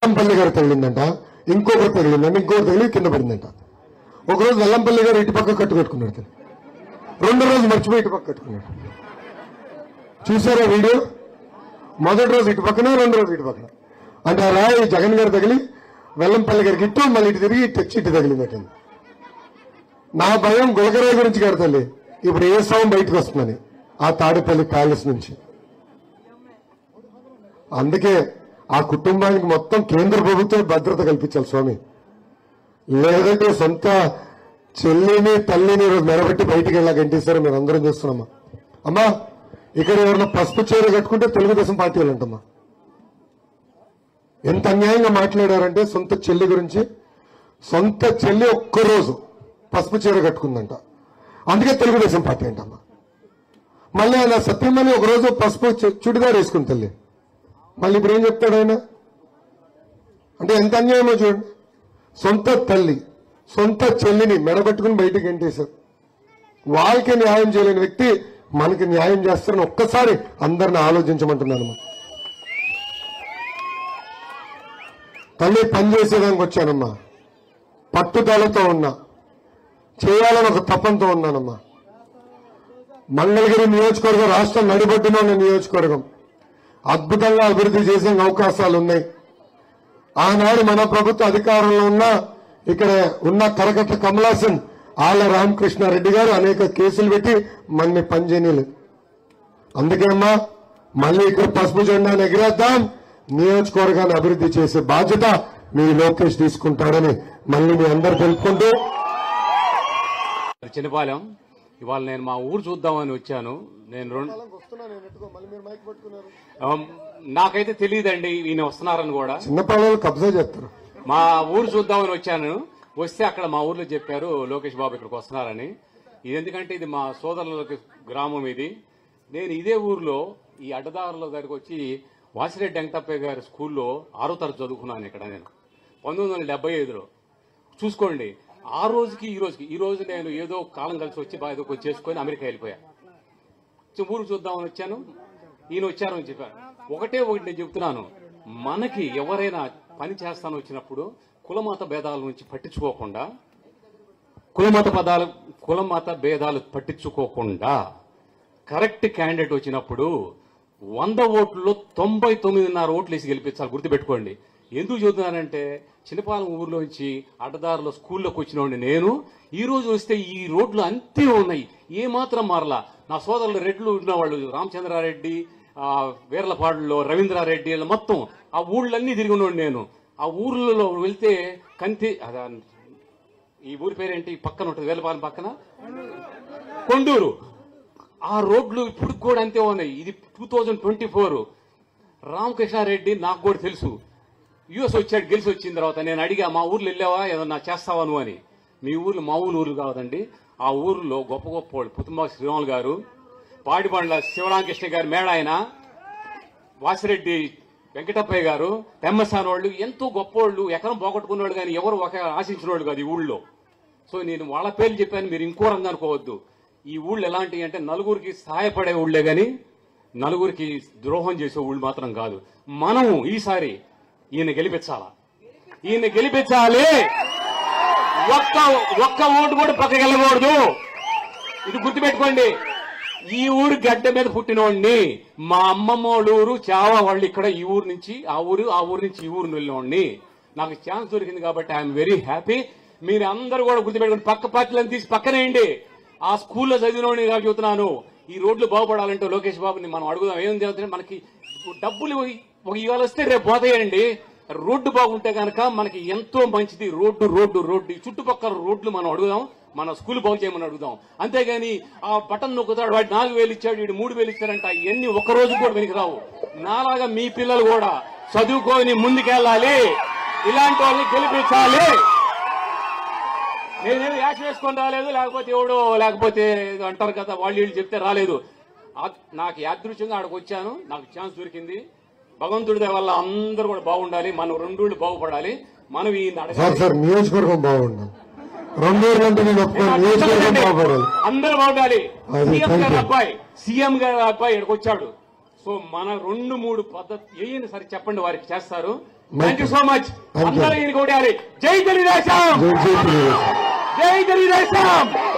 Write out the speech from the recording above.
వెల్లంపల్లి గారు తగిలిందంట, ఇంకొకరు తగిలిందంట, ఇంకొకరు తగిలి కింద పడిందంట. ఒకరోజు వెల్లంపల్లి గారు ఇటు పక్క కట్టుకున్నాడు, రెండో రోజు మర్చిపోయి ఇటు పక్క కట్టుకున్నాడు. చూసారా వీడియో? మొదటి రోజు ఇటు పక్కన, రెండో రోజు ఇటు పక్కన. అంటే ఆ రాయి జగన్ గారు తగిలి వెల్లంపల్లి గారికి ఇటు, మళ్ళీ ఇటు తిరిగి తెచ్చి ఇటు తగిలిందట. నా భయం గులకరాయి గురించి కడతల్లి, ఇప్పుడు ఏ సౌం బయటకు వస్తుందని ఆ తాడేపల్లి ప్యాలెస్ నుంచి. అందుకే ఆ కుటుంబానికి మొత్తం కేంద్ర ప్రభుత్వం భద్రత కల్పించాలి స్వామి. లేదంటే సొంత చెల్లిని తల్లిని మెరబెట్టి బయటికి వెళ్ళాకంటేసారు. మీరు అందరం చూస్తున్నామా అమ్మా? ఇక్కడ ఎవరైనా పసుపు చీర కట్టుకుంటే తెలుగుదేశం పార్టీ వాళ్ళు అంటమ్మా. ఎంత అన్యాయంగా మాట్లాడారంటే సొంత చెల్లి గురించి. సొంత చెల్లి ఒక్కరోజు పసుపు చీర కట్టుకుందంట, అందుకే తెలుగుదేశం పార్టీ అంటమ్మా. మళ్ళీ ఆయన సత్యమని ఒకరోజు పసుపు చుడిదార్ వేసుకుని తల్లి, మళ్ళీ ఇప్పుడు ఏం చెప్తాడు ఆయన? అంటే ఎంత అన్యాయమో చూడండి. సొంత తల్లి సొంత చెల్లిని మెడబెట్టుకుని బయటికి ఎంటేశారు. వాళ్ళకి న్యాయం చేయలేని వ్యక్తి మనకి న్యాయం చేస్తారని ఒక్కసారి అందరిని ఆలోచించమంటున్నాను. తల్లి పనిచేసేదానికి వచ్చానమ్మా, పట్టుదలతో ఉన్నా, చేయాలని ఒక తపంతో ఉన్నానమ్మా. మంగళగిరి నియోజకవర్గం రాష్ట్రం నడిబొడ్డున ఉన్న నియోజకవర్గం, అద్భుతంగా అభివృద్ధి చేసే అవకాశాలు ఉన్నాయి. ఆనాడు మన ప్రభుత్వ అధికారంలో ఉన్న ఇక్కడ ఉన్న కరకట్ట కమలాసన్, ఆళ్ల రామకృష్ణారెడ్డి గారు అనేక కేసులు పెట్టి మన్ని పనిచేయలేదు. అందుకే అమ్మా మళ్ళీ ఇక్కడ పసుపు జెండాను ఎగిరేద్దాం, నియోజకవర్గాన్ని అభివృద్ధి చేసే బాధ్యత మీ లోకేష్ తీసుకుంటాడని మళ్ళీ మీ అందరు తెలుపుకుంటూ. చిన్నపాలెం ఇవాళ నేను మా ఊరు చూద్దామని వచ్చాను. నేను నాకైతే తెలియదండి ఈయన వస్తున్నారని కూడా. చిన్నపాలెం కబ్జా చేస్తారు. మా ఊరు చూద్దామని వచ్చాను. వస్తే అక్కడ మా ఊర్లో చెప్పారు లోకేష్ బాబు ఇక్కడికి వస్తున్నారని. ఇది ఎందుకంటే ఇది మా సోదరుల గ్రామం ఇది. నేను ఇదే ఊర్లో ఈ అడ్డదారుల దగ్గరకు వచ్చి వాసిరెడ్డి వెంకటప్పయ్య గారి స్కూల్లో 6వ తరగతి చదువుకున్నాను ఇక్కడ నేను 1975లో. చూసుకోండి ఆ రోజుకి ఈ రోజు నేను ఏదో కాలం కలిసి వచ్చి ఏదో చేసుకొని అమెరికా వెళ్ళిపోయా. ఊరు చూద్దామని వచ్చాను, ఈయన వచ్చారని చెప్పారు. ఒకటి నేను చెప్తున్నాను, మనకి ఎవరైనా పని చేస్తాను వచ్చినప్పుడు కులమత భేదాల నుంచి పట్టించుకోకుండా, కులమత భేదాలు పట్టించుకోకుండా కరెక్ట్ క్యాండిడేట్ వచ్చినప్పుడు 100 ఓట్లలో 99.5 ఓట్లు వేసి గెలిపించాలి. గుర్తుపెట్టుకోండి. ఎందుకు చెబుతున్నానంటే చిన్నపాలెం ఊర్లోంచి అడ్డదారులో స్కూల్లోకి వచ్చినోండి నేను. ఈ రోజు వస్తే ఈ రోడ్లు అంతే ఉన్నాయి, ఏమాత్రం మారలా. నా సోదరులు రెడ్లు ఉన్నవాళ్ళు రామచంద్రారెడ్డి, వీర్లపాడులో రవీంద్రారెడ్డి మొత్తం ఆ ఊళ్ళన్నీ తిరిగి ఉన్నాడు నేను. ఆ ఊర్లలో వెళ్తే కంతి, ఈ ఊరి పేరేంటి పక్కన ఉంటుంది, వేలపాలెం పక్కన కొండూరు. ఆ రోడ్లు ఇప్పుడు కూడా అంతే ఉన్నాయి. ఇది 2024. రామకృష్ణారెడ్డి నాకు కూడా తెలుసు, యుఎస్ వచ్చాడు గెలిచి వచ్చిన తర్వాత. నేను అడిగా మా ఊర్లో వెళ్ళావా ఏదన్నా చేస్తావా నువ్వు అని. మీ ఊర్లో మామూలు ఊర్లు కాదండి, ఆ ఊర్లో గొప్ప గొప్ప వాళ్ళు పుతుమాక శ్రీరాములు గారు, పాడిబండ్ల శివరామకృష్ణ గారు మేడ ఆయన, వాసిరెడ్డి వెంకటప్పయ్య గారు, తెమ్మసాని వాళ్ళు ఎంతో గొప్పోళ్ళు, ఎకరం పోగొట్టుకున్నాడు కానీ ఎవరు ఒక ఆశించిన వాళ్ళు కాదు ఈ ఊళ్ళో. సో నేను వాళ్ళ పేర్లు చెప్పాను, మీరు ఇంకో రంగు అనుకోవద్దు. ఈ ఊళ్ళు ఎలాంటివి అంటే నలుగురికి సహాయపడే ఊళ్ళే గాని నలుగురికి ద్రోహం చేసే ఊళ్ళు మాత్రం కాదు. మనం ఈసారి ఈయన గెలిపించాలా, ఈయన గెలిపించాలి. ఒక్క ఓటు కూడా పక్కకి వెళ్ళకూడదు. ఇది గుర్తుపెట్టుకోండి. ఈ ఊరు గడ్డ మీద పుట్టినోడిని, మా అమ్మమ్మ వాళ్ళ ఊరు చావా వాళ్ళు ఇక్కడ, ఈ ఊరు నుంచి ఆ ఊరు నుంచి ఈ ఊరు వెళ్ళినోడిని. నాకు ఛాన్స్ దొరికింది కాబట్టి ఐఎమ్ వెరీ హ్యాపీ. మీరు అందరూ కూడా గుర్తుపెట్టుకోండి. పక్క పార్టీలను తీసి పక్కనేయండి. ఆ స్కూల్లో చదివినోడిని కాదు చెబుతున్నాను. ఈ రోడ్లు బాగుపడాలంటే లోకేష్ బాబుని మనం అడుగుదాం. ఏం చేస్తుంది, మనకి డబ్బులు ఇవాళ వస్తే రేపు పోతాయండి. రోడ్డు బాగుంటే కనుక మనకి ఎంతో మంచిది. రోడ్డు చుట్టుపక్కల రోడ్లు మనం అడుగుదాం, మన స్కూల్ బాగు చేయమని అడుగుదాం. అంతేగాని ఆ బటన్ నొక్కుతాడు, వాడు 4,000 ఇచ్చాడు, వీడు 3,000 ఇచ్చారంట. ఇవన్నీ ఒక్క రోజు కూడా వెనక్కి రావు. నాలాగా మీ పిల్లలు కూడా చదువుకొని ముందుకెళ్ళాలి, ఇలాంటి వాళ్ళని గెలిపించాలి. నేనేది యాక్ట్ వేసుకొని రాలేదు, లేకపోతే అంటారు కదా వాళ్ళు వీళ్ళు చెప్తే రాలేదు. నాకు యాదృశ్యంగా ఆడకు వచ్చాను, నాకు ఛాన్స్ దొరికింది. భగవంతుడి వల్ల అందరూ కూడా బాగుండాలి, మన రెండూళ్ళు బాగుపడాలి. మనం ఈ నియోజకవర్గం బాగుండాలి, అందరూ బాగుండాలి. సీఎం గారి అబ్బాయి ఇక్కడికి వచ్చాడు. సో మన 2-3 పద్ధతి ఏయని సరే చెప్పండి, వారికి చేస్తారు. Thank you so much. అందరూ ఈయన కొట్టాలి. జై తెలుగుదేశం, జై జై తెలుగుదేశం. జై తెలుగుదేశం.